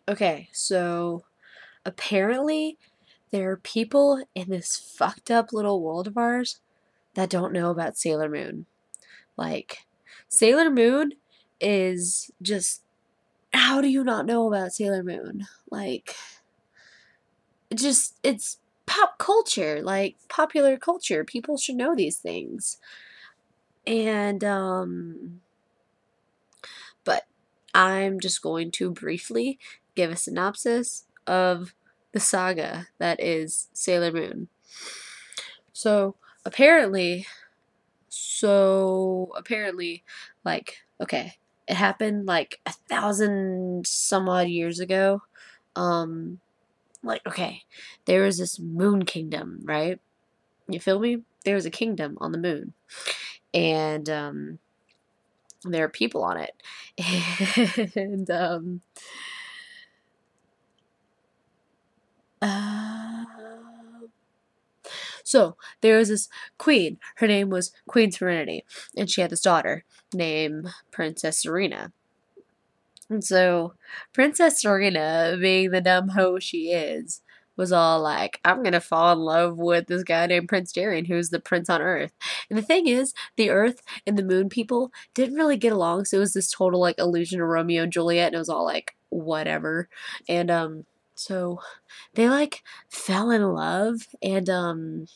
Okay, so apparently there are people in this fucked up little world of ours that don't know about Sailor Moon. Like, Sailor Moon is just. How do you not know about Sailor Moon? Like, it's pop culture, like popular culture. People should know these things. And, but I'm just going to briefly give a synopsis of the saga that is Sailor Moon. So apparently, like, okay, it happened like 1,000 some odd years ago. Um, like, okay, there was this moon kingdom, right? You feel me? There was a kingdom on the moon, and there are people on it, and uh, so there was this queen. Her name was Queen Serenity, and she had this daughter named Princess Serena. And so Princess Serena, being the dumb hoe she is, was all like, I'm gonna fall in love with this guy named Prince Darien, who's the prince on Earth. And the thing is, the Earth and the Moon people didn't really get along, so it was this total like illusion of Romeo and Juliet, and it was all like whatever. And so they like fell in love, and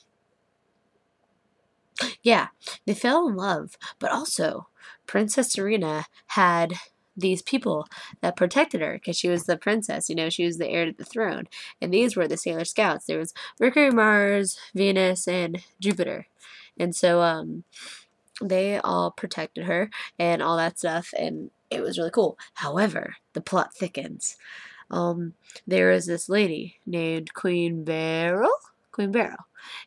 yeah, they fell in love, but also Princess Serena had these people that protected her because she was the princess, she was the heir to the throne. And these were the Sailor Scouts. There was Mercury, Mars, Venus, and Jupiter. And so they all protected her and all that stuff, and it was really cool. However, the plot thickens. Um, there was this lady named Queen Beryl,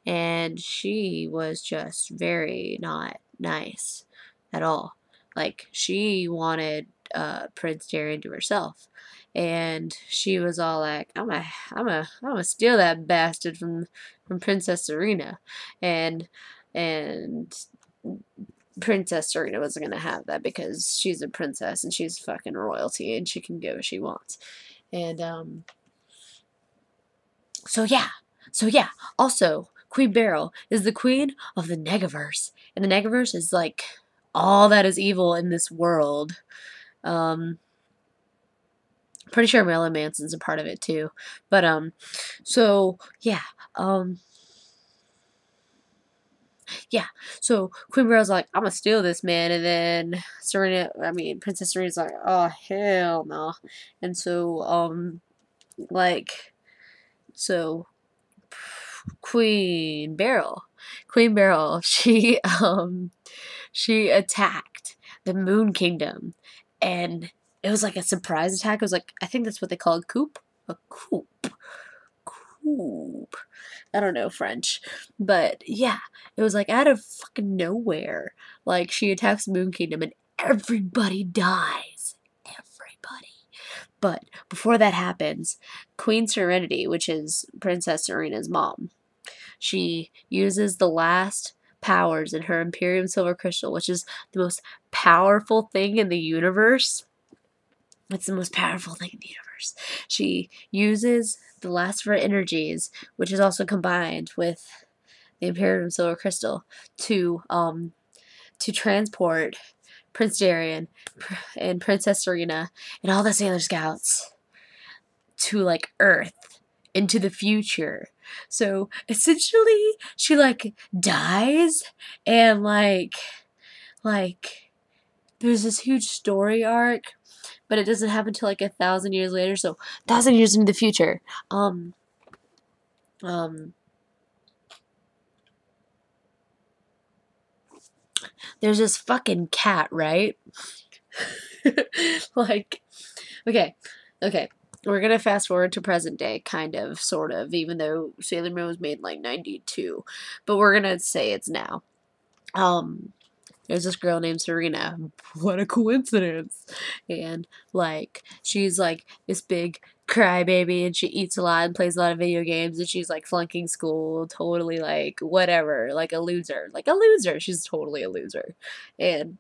and she was just very not nice at all. Like, she wanted Prince Darien to herself, and she was all like, I'm gonna steal that bastard from Princess Serena," and Princess Serena wasn't gonna have that because she's a princess and she's fucking royalty and she can go where she wants. And so yeah. So yeah. Also, Queen Beryl is the queen of the Negaverse. And the Negaverse is like all that is evil in this world. Um Pretty sure Marilyn Manson's a part of it too. But so yeah. Yeah. So Queen Beryl's like, I'm gonna steal this man, and then Princess Serena's like, oh hell no. And so like so Queen Beryl. Queen Beryl, she attacked the Moon Kingdom, and it was like a surprise attack. It was like, I think that's what they call a coup. A coup. Coup. I don't know French. But yeah, it was like out of fucking nowhere. Like, she attacks the Moon Kingdom and everybody dies. Everybody. But before that happens, Queen Serenity, which is Princess Serena's mom, she uses the last powers in her Imperium Silver Crystal, which is the most powerful thing in the universe. It's the most powerful thing in the universe. She uses the last of her energies, which is also combined with the Imperium Silver Crystal, to transport Prince Darien and Princess Serena and all the Sailor Scouts to like Earth, into the future. So essentially she like dies, and like there's this huge story arc, but it doesn't happen until like 1,000 years later. So 1,000 years into the future, um, there's this fucking cat, right? Like, okay, okay. We're gonna fast forward to present day, kind of, sort of, even though Sailor Moon was made in like 92. But we're gonna say it's now. Um, there's this girl named Serena. What a coincidence. And like, she's like this big crybaby, and she eats a lot and plays a lot of video games, and she's like flunking school, totally like whatever, like a loser. Like a loser. She's totally a loser. And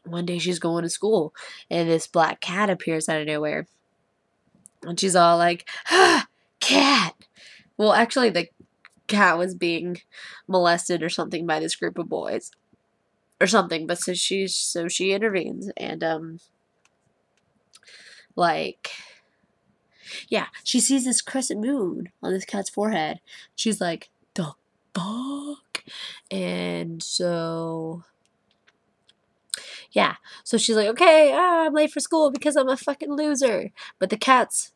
one day she's going to school, and this black cat appears out of nowhere. And she's all like, ah, cat. Well, actually, the cat was being molested or something by this group of boys or something. But so she intervenes and like yeah, she sees this crescent moon on this cat's forehead. She's like, the fuck? And so yeah, so she's like, okay, I'm late for school because I'm a fucking loser. But the cat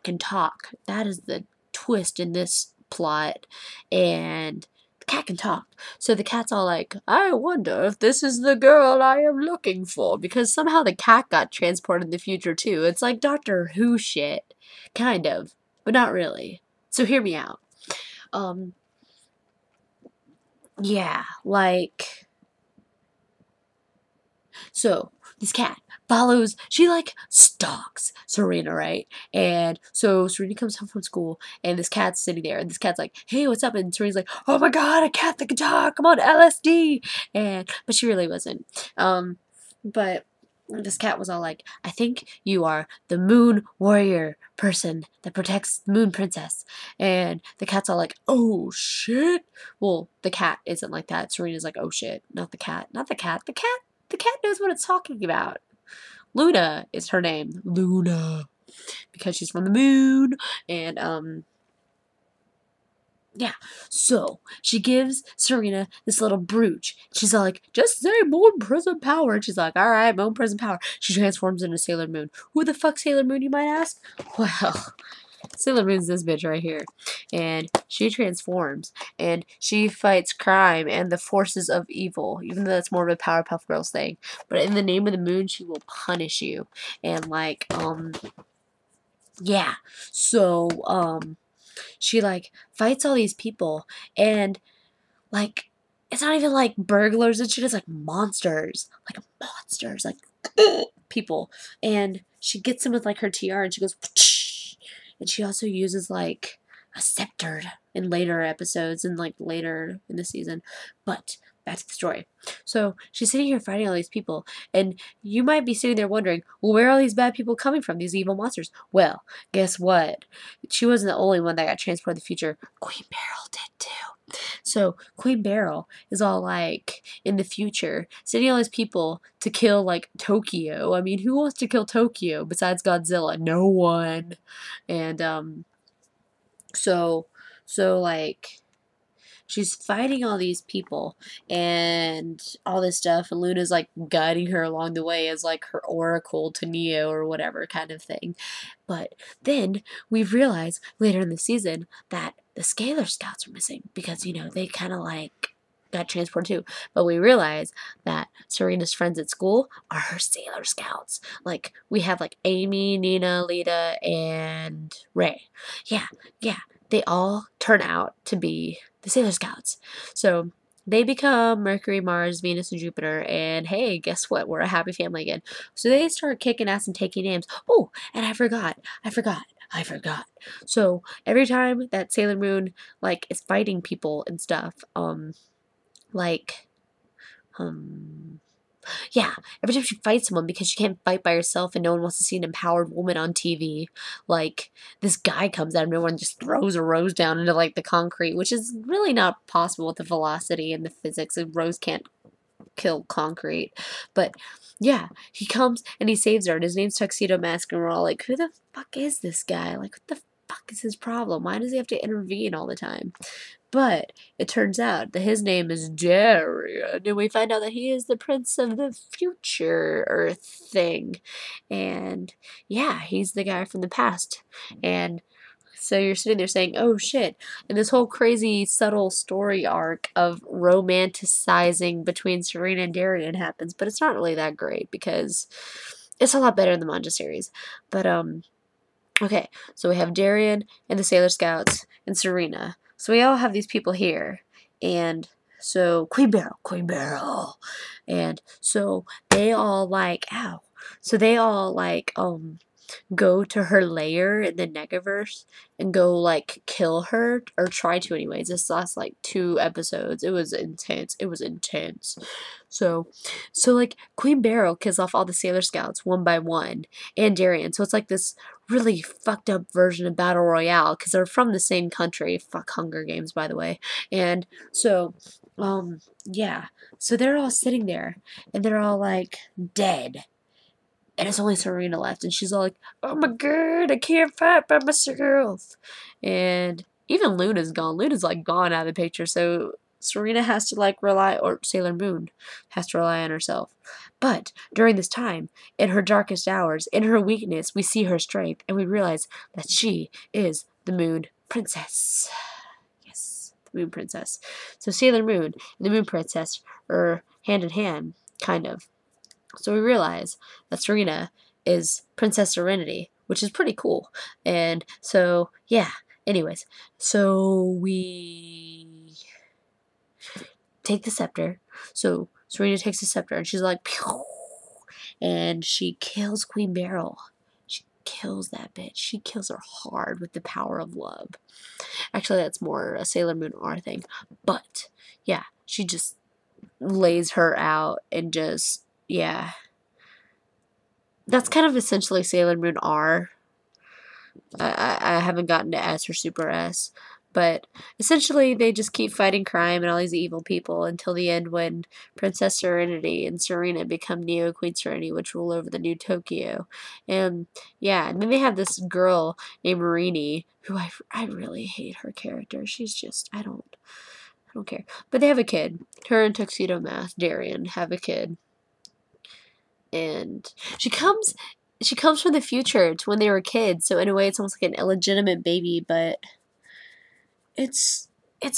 can talk. That is the twist in this plot. And the cat can talk. So the cat's all like, I wonder if this is the girl I am looking for. Because somehow the cat got transported in the future too. It's like Doctor Who shit. Kind of. But not really. So hear me out. Yeah, like, so this cat follows, she like stalks Serena, right? And so Serena comes home from school and this cat's sitting there and this cat's like, hey, what's up? And Serena's like, oh my god, a cat that can talk, I'm on LSD. But she really wasn't. But this cat was all like, I think you are the moon warrior person that protects the moon princess. And the cat's all like, oh shit. Well, the cat isn't like that. Serena's like, oh shit. Not the cat. Not the cat. The cat knows what it's talking about. Luna is her name. Luna. Because she's from the moon. And yeah, so she gives Serena this little brooch. She's all like, just say Moon Prism Power. And she's like, alright, Moon Prism Power. She transforms into Sailor Moon. Who the fuck Sailor Moon, you might ask? Well, Sailor Moon's this bitch right here. And she transforms. And she fights crime and the forces of evil. Even though that's more of a Powerpuff Girls thing. But in the name of the moon, she will punish you. And like, yeah. So, she like fights all these people and like it's not even like burglars and shit, it's like monsters like people, and she gets them with like her tiara and she goes and she also uses like a scepter in later episodes and like later in the season. But back to the story. So she's sitting here fighting all these people, and you might be sitting there wondering, well, where are all these bad people coming from, these evil monsters? Well, guess what? She wasn't the only one that got transported to the future. Queen Beryl did too. So Queen Beryl is all like in the future, sending all these people to kill like Tokyo. I mean, who wants to kill Tokyo besides Godzilla? No one. And so like she's fighting all these people and all this stuff, and Luna's like guiding her along the way as like her oracle to Neo or whatever kind of thing. But then we realize later in the season that the Scalar Scouts are missing because, you know, they kind of like got transported too. But we realize that Serena's friends at school are her Sailor Scouts. Like, we have like Amy, Nina, Lita, and Ray. Yeah. They all turn out to be the Sailor Scouts. So they become Mercury, Mars, Venus, and Jupiter. And hey, guess what? We're a happy family again. So they start kicking ass and taking names. Oh, and I forgot. So every time that Sailor Moon like is fighting people and stuff, like, yeah, every time she fights someone, because she can't fight by herself and no one wants to see an empowered woman on TV, like, this guy comes out of nowhere and just throws a rose down into, like, the concrete, which is really not possible with the velocity and the physics. A rose can't kill concrete. But, yeah, he comes and he saves her, and his name's Tuxedo Mask, and we're all like, who the fuck is this guy? Like, what the fuck is his problem? Why does he have to intervene all the time? But it turns out that his name is Darian, and we find out that he is the prince of the future Earth thing. And yeah, he's the guy from the past. And so you're sitting there saying, oh shit. And this whole crazy subtle story arc of romanticizing between Serena and Darian happens, but it's not really that great because it's a lot better in the manga series. But okay, so we have Darian and the Sailor Scouts and Serena. So we all have these people here. And so Queen Beryl. And so they all like, ow. So they all like go to her lair in the Negaverse and go like kill her, or try to anyways. This last like 2 episodes. It was intense. So like Queen Beryl kills off all the Sailor Scouts one by one, and Darien. So it's like this really fucked up version of Battle Royale because they're from the same country. Fuck Hunger Games, by the way. And so, yeah. So they're all sitting there, and they're all like dead. And it's only Serena left, and she's all like, "Oh my god, I can't fight by myself." And even Luna's gone. Luna's like gone out of the picture, so Serena has to like rely, or Sailor Moon has to rely on herself. But during this time, in her darkest hours, in her weakness, we see her strength, and we realize that she is the Moon Princess. Yes, the Moon Princess. So Sailor Moon and the Moon Princess are hand in hand, kind of. So we realize that Serena is Princess Serenity, which is pretty cool. And so, yeah. Anyways, so we take the scepter. So Serena takes the scepter and she's like, pew! And she kills Queen Beryl. She kills that bitch. She kills her hard with the power of love. Actually, that's more a Sailor Moon R thing. But, yeah, she just lays her out and just, yeah. That's kind of essentially Sailor Moon R. I haven't gotten to S or Super S. But essentially, they just keep fighting crime and all these evil people until the end when Princess Serenity and Serena become Neo Queen Serenity, which rule over the new Tokyo. And yeah, and then they have this girl named Marini, who I really hate her character. She's just, I don't care. But they have a kid. Her and Tuxedo Mask, Darien, have a kid. And she comes from the future to when they were kids, so in a way it's almost like an illegitimate baby, but it's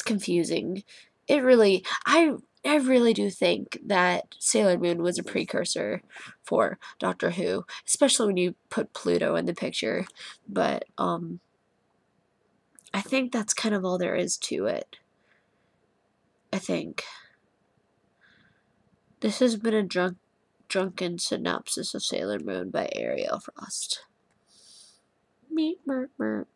confusing. I really do think that Sailor Moon was a precursor for Doctor Who, especially when you put Pluto in the picture. But I think that's kind of all there is to it. I think this has been a drunken synopsis of Sailor Moon by Arielle Frost. Meep, merp, merp.